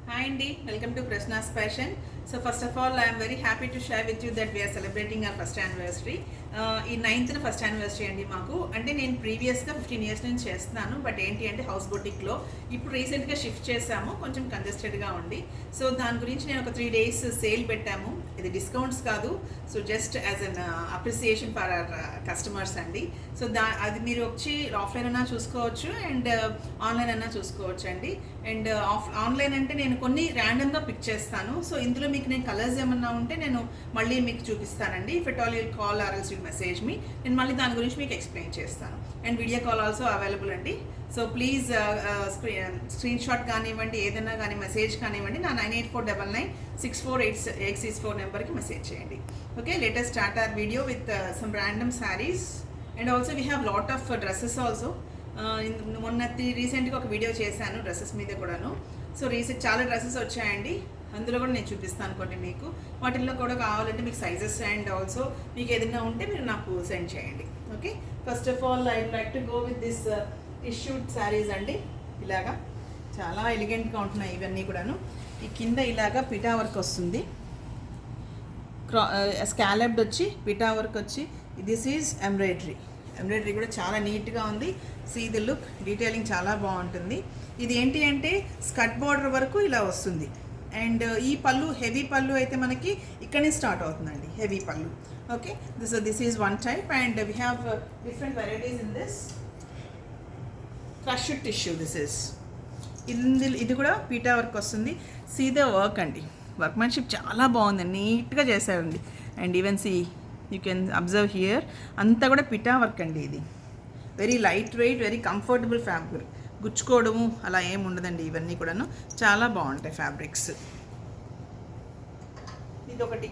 Hi Andy, welcome to Prashna's Passion. So first of all, I am very happy to share with you that we are celebrating our first anniversary. ఈ 9th first anniversary అండి మాకు. అంటే నేను ప్రీవియస్గా 15 years నుంచి చేస్తున్నాను. But ఏంటి అంటే హౌస్ బొటిక్లో ఇప్పుడు రీసెంట్గా షిఫ్ట్ చేసాము, కొంచెం కంజెస్టెడ్గా ఉంది. సో దాని గురించి నేను ఒక 3 days సేల్ పెట్టాము. ఇది డిస్కౌంట్స్ కాదు, so just as an appreciation for our customers అండి. సో అది మీరు వచ్చి ఆఫ్లైన్ అన్నా చూసుకోవచ్చు అండ్ ఆన్లైన్ అన్నా చూసుకోవచ్చు అండి. అండ్ ఆన్లైన్ అంటే నేను కొన్ని ర్యాండమ్గా పిక్ చేస్తాను. సో ఇందులో మీకు నేను కలర్స్ ఏమన్నా ఉంటే నేను మళ్ళీ మీకు చూపిస్తానండి. If at all you call or else you message me, నేను మళ్ళీ దాని గురించి మీకు ఎక్స్ప్లెయిన్ చేస్తాను. And video call also available అండి. సో ప్లీజ్ స్క్రీన్ షాట్ కానివ్వండి, ఏదైనా కానీ మెసేజ్ కానివ్వండి, నా 9847964864 నెంబర్కి మెసేజ్ చేయండి. Okay, latest start our video with some random saris and also we have lot of dresses also. మొన్న రీసెంట్గా ఒక వీడియో చేశాను డ్రెస్సెస్ మీద కూడాను. సో చాలా డ్రెస్సెస్ వచ్చాయండి, అందులో కూడా నేను చూపిస్తాను కొన్ని మీకు. వాటిల్లో కూడా కావాలంటే మీకు సైజెస్ అండ్ ఆల్సో మీకు ఏదైనా ఉంటే మీరు నాకు సెండ్ చేయండి. Okay, first of all I would like to go with this tissued saris అండి. ఇలాగా చాలా ఎలిగెంట్గా ఉంటున్నాయి ఇవన్నీ కూడాను. ఈ కింద ఇలాగా పిటా వర్క్ వస్తుంది, స్కాలప్డ్ వచ్చి పిటా వర్క్ వచ్చి, దిస్ ఈజ్ ఎంబ్రాయిడరీ కూడా చాలా నీట్గా ఉంది. సీ ది లుక్, డీటెయిలింగ్ చాలా బాగుంటుంది. ఇది ఏంటి అంటే స్కర్ట్ బార్డర్ వరకు ఇలా వస్తుంది. అండ్ ఈ పళ్ళు హెవీ పళ్ళు అయితే మనకి ఇక్కడనే స్టార్ట్ అవుతుందండి, హెవీ పళ్ళు. Okay, this is one type and we have different varieties in this crushed tissue. ఇది కూడా పీటా వర్క్ వస్తుంది. సీ ద వర్క్ అండి, వర్క్మెన్షిప్ చాలా బాగుంది, నీట్గా చేశారండి. And even see you can observe here, అంతా కూడా పిటా వర్క్ అండి. ఇది very light weight, very comfortable fabric, గుచ్చుకోవడము అలా ఏమి ఉండదండి. ఇవన్నీ కూడాను చాలా బాగుంటాయి ఫ్యాబ్రిక్స్. ఇది ఒకటి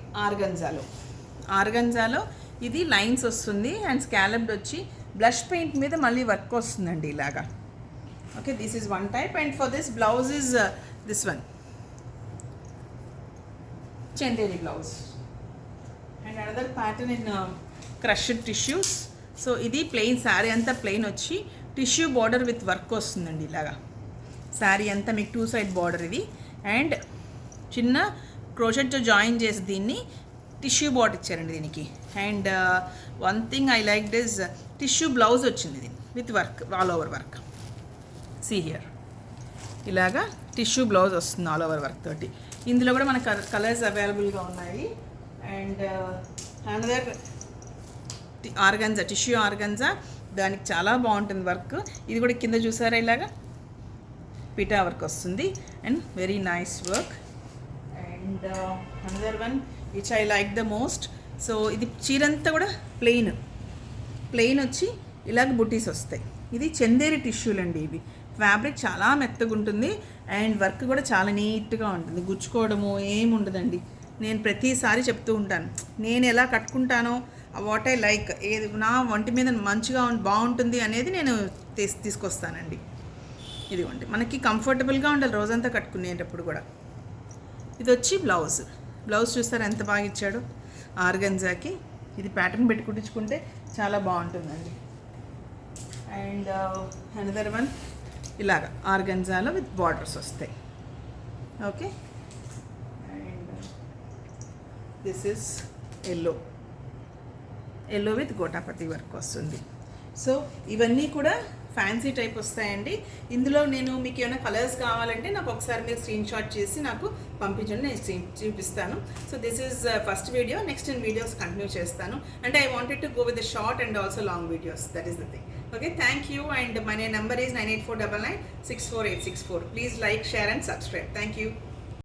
ఆర్గంజాలో ఇది లైన్స్ వస్తుంది అండ్ స్కాలప్డ్ వచ్చి బ్లష్ పెయింట్ మీద మళ్ళీ వర్క్ వస్తుందండి ఇలాగా. Okay, this is one type. And for this blouse is this one Chanderi blouse and another pattern in crushed tissues. So ఇది ప్లెయిన్ శారీ అంతా ప్లెయిన్ వచ్చి టిష్యూ బార్డర్ విత్ వర్క్ వస్తుందండి ఇలాగా. శారీ అంతా మీకు 2 side బార్డర్ ఇది అండ్ చిన్న క్రోషెట్తో జాయిన్ చేసి దీన్ని టిష్యూ బార్డర్ ఇచ్చారండి దీనికి. And one thing I like this, tissue blouse వచ్చింది ఇది with work, all over work. See here, ఇలాగా టిష్యూ బ్లౌజ్ వస్తుంది ఆల్ ఓవర్ వర్క్ తోటి. ఇందులో కూడా మనకు కలర్స్ అవైలబుల్గా ఉన్నాయి. And another organza, tissue organza, దానికి చాలా బాగుంటుంది వర్క్. ఇది కూడా కింద చూసారా ఇలాగా పిటా వర్క్ వస్తుంది and very nice work. And another one which I like the most. So ఇది చీరంతా కూడా ప్లెయిన్ వచ్చి ఇలాగ బుటీస్ వస్తాయి. ఇది చందేరి టిష్యూలు అండి. ఇవి ఫ్యాబ్రిక్ చాలా మెత్తగా ఉంటుంది అండ్ వర్క్ కూడా చాలా నీట్గా ఉంటుంది, గుచ్చుకోవడము ఏమి ఉండదండి. నేను ప్రతిసారి చెప్తూ ఉంటాను, నేను ఎలా కట్టుకుంటానో వాట్ ఐ లైక్, ఏది నా ఒంటి మీద మంచిగా బాగుంటుంది అనేది నేను తీసుకొస్తానండి. ఇదిగోండి, మనకి కంఫర్టబుల్గా ఉండాలి రోజంతా కట్టుకునేటప్పుడు కూడా. ఇది వచ్చి బ్లౌజ్ చూస్తారా ఎంత బాగా ఇచ్చాడు ఆర్గంజాకి. ఇది ప్యాటర్న్ పెట్టి కుట్టించుకుంటే చాలా బాగుంటుందండి. అండ్ అనదర్ వన్ ఇలాగా ఆర్గంజాలో విత్ బార్డర్స్ వస్తాయి. Okay, and this is yellow with gota patti work వస్తుంది. సో ఇవన్నీ కూడా ఫ్యాన్సీ టైప్ వస్తాయండి. ఇందులో నేను మీకు ఏమైనా కలర్స్ కావాలంటే నాకు ఒకసారి మీరు స్క్రీన్ షాట్ చేసి నాకు పంపించండి, నేను చూపిస్తాను. So this is first video. Next నేను వీడియోస్ కంటిన్యూ చేస్తాను. అంటే I wanted to go with the short and also long videos, that is the thing. Okay, thank you. And my number is 9849964864. Please like, share and subscribe. Thank you.